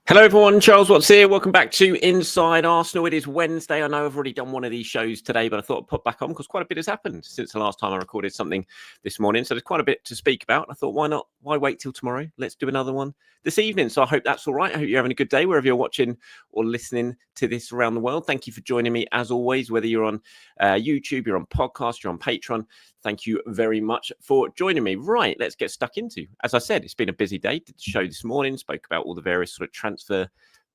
Hello everyone, Charles Watts here. Welcome back to Inside Arsenal. It is Wednesday. I know I've already done one of these shows today, but I thought I'd put back on because quite a bit has happened since the last time I recorded something this morning. So there's quite a bit to speak about. I thought, why not? Why wait till tomorrow? Let's do another one this evening. So I hope that's all right. I hope you're having a good day wherever you're watching or listening to this around the world. Thank you for joining me as always, whether you're on YouTube, you're on podcast, you're on Patreon. Thank you very much for joining me. Right, let's get stuck into. As I said, it's been a busy day. Did the show this morning, spoke about all the various sort of transfer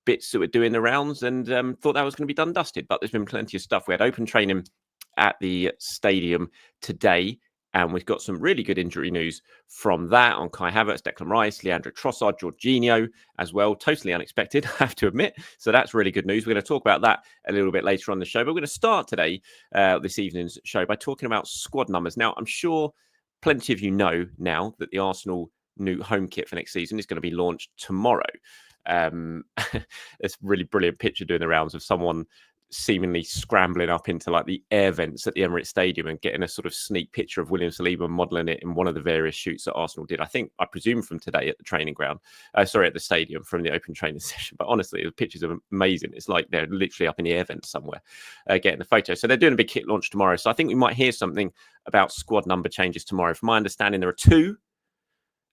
bits that were doing the rounds and thought that was going to be done dusted. But there's been plenty of stuff. We had open training at the stadium today, and we've got some really good injury news from that on Kai Havertz, Declan Rice, Leandro Trossard, Jorginho as well. Totally unexpected, I have to admit. So that's really good news. We're going to talk about that a little bit later on the show. But we're going to start today, this evening's show, by talking about squad numbers. Now, I'm sure plenty of you know now that the Arsenal new home kit for next season is going to be launched tomorrow. It's a really brilliant picture doing the rounds of someone seemingly scrambling up into like the air vents at the Emirates Stadium and getting a sort of sneak picture of William Saliba modelling it in one of the various shoots that Arsenal did. I presume from today at the training ground, at the stadium from the open training session. But honestly, the pictures are amazing. It's like they're literally up in the air vents somewhere getting the photo. So they're doing a big kit launch tomorrow. So I think we might hear something about squad number changes tomorrow. From my understanding, there are two,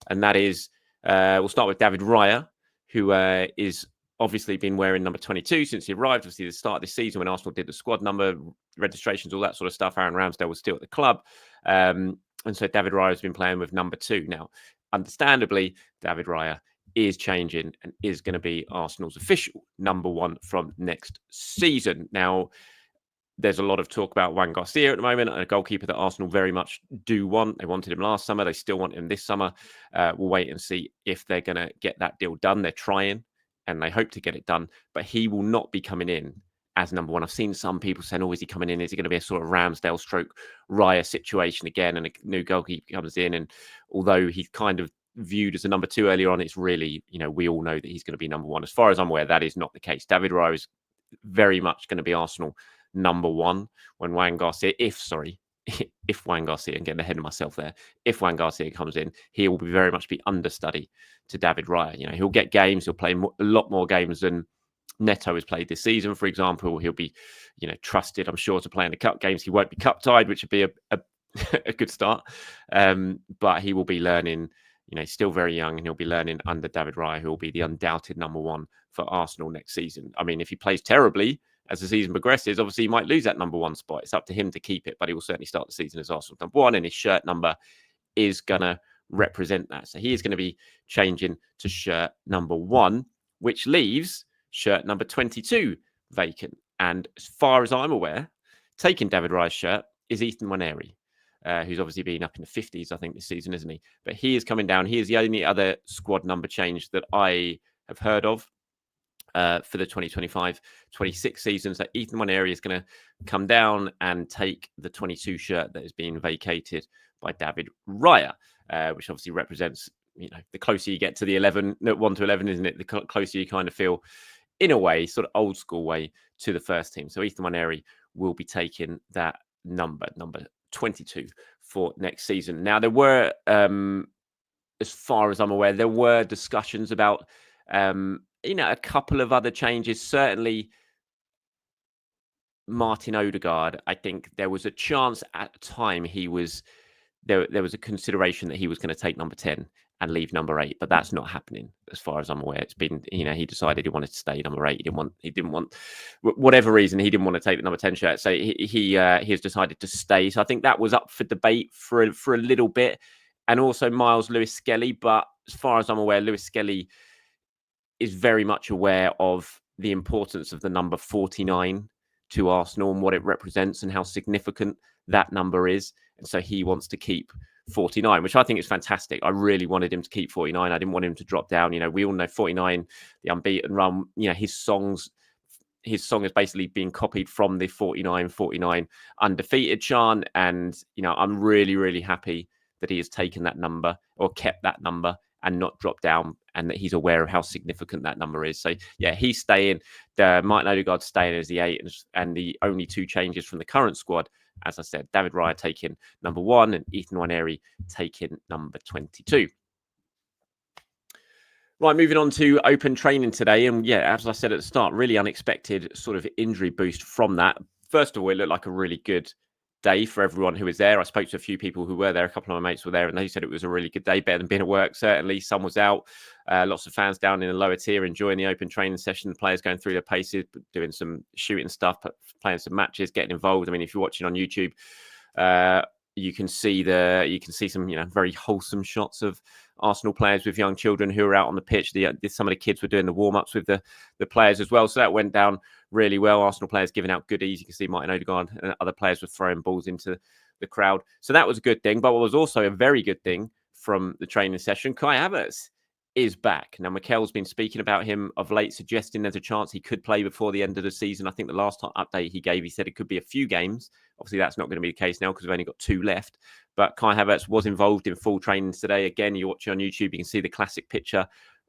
and that is we'll start with David Raya, who is obviously been wearing number 22 since he arrived. Obviously, the start of this season when Arsenal did the squad number, registrations, all that sort of stuff. Aaron Ramsdale was still at the club. And so David Raya has been playing with number 2. Now, understandably, David Raya is changing and is going to be Arsenal's official number 1 from next season. Now, there's a lot of talk about Juan Garcia at the moment, a goalkeeper that Arsenal very much do want. They wanted him last summer. They still want him this summer. We'll wait and see if they're going to get that deal done. They're trying and they hope to get it done, but he will not be coming in as number 1. I've seen some people saying, oh, is he coming in? Is he going to be a sort of Ramsdale stroke Raya situation again? And a new goalkeeper comes in. And although he's kind of viewed as a number 2 earlier on, it's really, we all know that he's going to be number 1. As far as I'm aware, that is not the case. David Raya is very much going to be Arsenal number 1 when Juan Garcia, if Juan Garcia, and getting ahead of myself there, if Juan Garcia comes in, he will be very much be understudy to David Raya. He'll get games, he'll play a lot more games than Neto has played this season, for example. He'll be, trusted, I'm sure, to play in the cup games. He won't be cup tied, which would be a good start. But he will be learning, still very young, and he'll be learning under David Raya, who will be the undoubted number 1 for Arsenal next season. I mean, if he plays terribly as the season progresses, obviously he might lose that number 1 spot. It's up to him to keep it, but he will certainly start the season as Arsenal number 1, and his shirt number is going to represent that. So he is going to be changing to shirt number 1, which leaves shirt number 22 vacant. And as far as I'm aware, taking David Raya's shirt is Ethan Nwaneri, who's obviously been up in the 50s, I think, this season, isn't he? But he is coming down. He is the only other squad number change that I have heard of for the 2025-26 season. So Ethan Nwaneri is going to come down and take the 22 shirt that is being vacated by David Raya, which obviously represents, the closer you get to the 1 to 11, isn't it? The closer you kind of feel, in a way, sort of old school way, to the first team. So Ethan Nwaneri will be taking that number 22 for next season. Now, there were, as far as I'm aware, there were discussions about a couple of other changes. Certainly Martin Odegaard, I think there was a chance at the time there was a consideration that he was going to take number 10 and leave number 8, but that's not happening as far as I'm aware. It's been, he decided he wanted to stay number 8. He didn't want whatever reason, he didn't want to take the number 10 shirt. So he has decided to stay. So I think that was up for debate for a little bit. And also Miles Lewis-Skelly, but as far as I'm aware, Lewis-Skelly is very much aware of the importance of the number 49 to Arsenal and what it represents and how significant that number is. And so he wants to keep 49, which I think is fantastic. I really wanted him to keep 49. I didn't want him to drop down. We all know 49, the unbeaten run, his song has basically been copied from the 49 undefeated chant. And, I'm really, really happy that he has taken that number or kept that number and not dropped down, and that he's aware of how significant that number is. So, yeah, he's staying. Martin Odegaard staying as the 8, and the only 2 changes from the current squad, as I said, David Raya taking number 1 and Ethan Nwaneri taking number 22. Right, moving on to open training today. And yeah, as I said at the start, really unexpected sort of injury boost from that. First of all, it looked like a really good day for everyone who was there. I spoke to a few people who were there. A couple of my mates were there, and they said it was a really good day, better than being at work. Certainly, sun was out. Lots of fans down in the lower tier enjoying the open training session. The players going through their paces, doing some shooting stuff, playing some matches, getting involved. I mean, if you're watching on YouTube, you can see some very wholesome shots of Arsenal players with young children who are out on the pitch. Some of the kids were doing the warm-ups with the players as well. So that went down really well. Arsenal players giving out goodies. You can see Martin Odegaard and other players were throwing balls into the crowd. So that was a good thing. But what was also a very good thing from the training session, Kai Havertz is back. Now, Mikel's been speaking about him of late, suggesting there's a chance he could play before the end of the season. I think the last update he gave, he said it could be a few games. Obviously, that's not going to be the case now because we've only got 2 left. But Kai Havertz was involved in full training today. Again, you watch it on YouTube, you can see the classic picture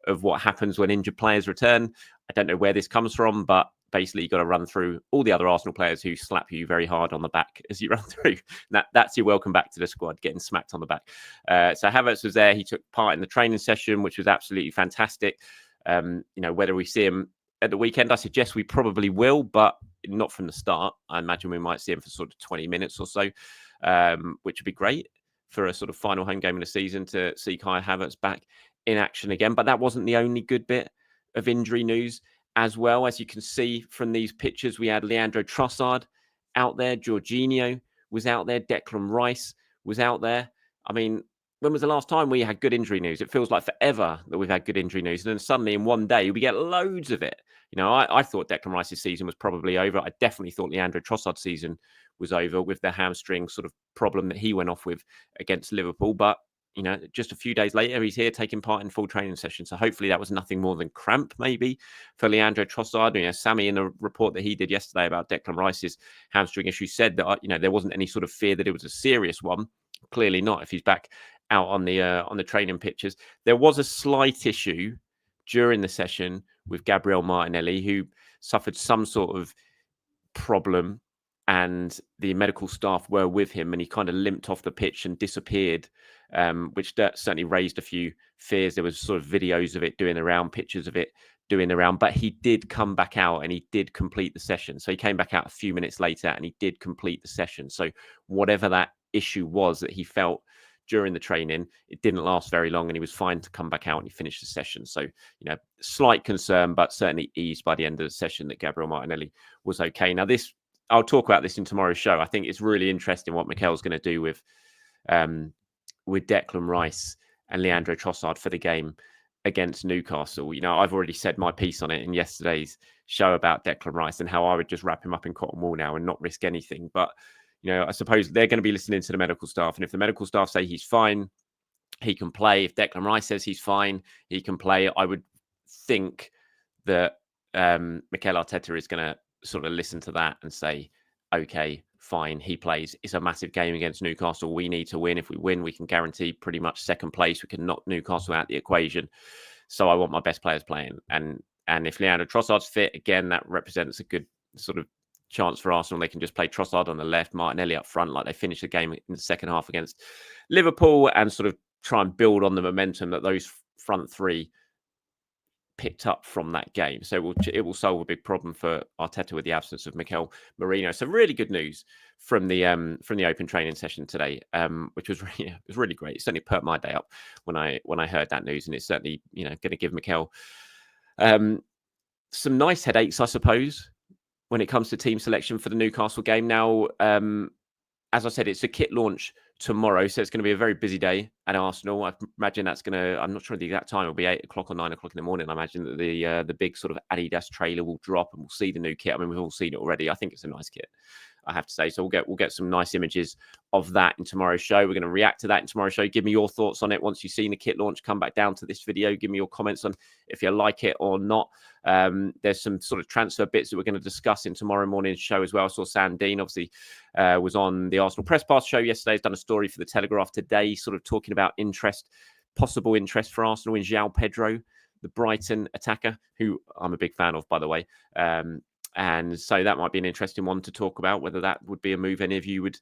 of what happens when injured players return. I don't know where this comes from, but basically you've got to run through all the other Arsenal players who slap you very hard on the back as you run through. That's your welcome back to the squad, getting smacked on the back. So Havertz was there. He took part in the training session, which was absolutely fantastic. Whether we see him at the weekend, I suggest we probably will, but not from the start. I imagine we might see him for sort of 20 minutes or so, which would be great for a sort of final home game of the season to see Kai Havertz back in action again. But that wasn't the only good bit of injury news as well. As you can see from these pictures, we had Leandro Trossard out there. Jorginho was out there. Declan Rice was out there. I mean, when was the last time we had good injury news? It feels like forever that we've had good injury news. And then suddenly in one day, we get loads of it. I thought Declan Rice's season was probably over. I definitely thought Leandro Trossard's season was over with the hamstring sort of problem that he went off with against Liverpool. But just a few days later, he's here taking part in full training session. So hopefully that was nothing more than cramp, maybe, for Leandro Trossard. Sammy, in the report that he did yesterday about Declan Rice's hamstring issue, said that there wasn't any sort of fear that it was a serious one. Clearly not. If he's back out on the training pitches, there was a slight issue during the session with Gabriel Martinelli, who suffered some sort of problem, and the medical staff were with him, and he kind of limped off the pitch and disappeared, which certainly raised a few fears. There was sort of videos of it doing around, pictures of it doing around, but he did come back out and he did complete the session. So he came back out a few minutes later and he did complete the session. So whatever that issue was that he felt during the training, it didn't last very long and he was fine to come back out and he finished the session. So, slight concern, but certainly eased by the end of the session that Gabriel Martinelli was okay. Now, I'll talk about this in tomorrow's show. I think it's really interesting what Mikel's going to do with Declan Rice and Leandro Trossard for the game against Newcastle. I've already said my piece on it in yesterday's show about Declan Rice and how I would just wrap him up in cotton wool now and not risk anything. But, I suppose they're going to be listening to the medical staff. And if the medical staff say he's fine, he can play. If Declan Rice says he's fine, he can play. I would think that Mikel Arteta is going to sort of listen to that and say, okay, fine, he plays. It's a massive game against Newcastle. We need to win. If we win, we can guarantee pretty much second place. We can knock Newcastle out the equation. So I want my best players playing. And if Leandro Trossard's fit, again, that represents a good sort of chance for Arsenal. They can just play Trossard on the left, Martinelli up front, like they finished the game in the second half against Liverpool, and sort of try and build on the momentum that those front three picked up from that game. So it will solve a big problem for Arteta with the absence of Mikel Merino. So really good news from the open training session today, which was really great. It certainly perked my day up when I heard that news, and it's certainly going to give Mikel some nice headaches, I suppose, when it comes to team selection for the Newcastle game. Now, as I said, it's a kit launch tomorrow, so it's going to be a very busy day at Arsenal. I imagine that's going to, I'm not sure the exact time, it'll be 8 o'clock or 9 o'clock in the morning. I imagine that the big sort of Adidas trailer will drop and we'll see the new kit. I mean, we've all seen it already. I think it's a nice kit, I have to say. So we'll get some nice images of that in tomorrow's show. We're going to react to that in tomorrow's show. Give me your thoughts on it once you've seen the kit launch. Come back down to this video. Give me your comments on if you like it or not. There's some sort of transfer bits that we're going to discuss in tomorrow morning's show as well. I saw Sam Dean, obviously, was on the Arsenal Press Pass show yesterday. He's done a story for the Telegraph today, sort of talking about possible interest for Arsenal in João Pedro, the Brighton attacker, who I'm a big fan of, by the way. And so that might be an interesting one to talk about, whether that would be a move any of you would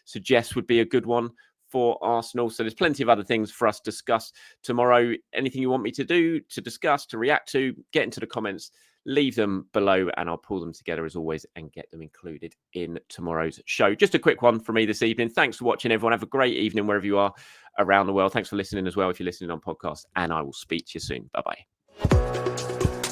suggest would be a good one for Arsenal. So there's plenty of other things for us to discuss tomorrow. Anything you want me to do, to discuss, to react to, get into the comments, leave them below and I'll pull them together as always and get them included in tomorrow's show. Just a quick one from me this evening. Thanks for watching, everyone. Have a great evening wherever you are around the world. Thanks for listening as well if you're listening on podcast, and I will speak to you soon. Bye-bye.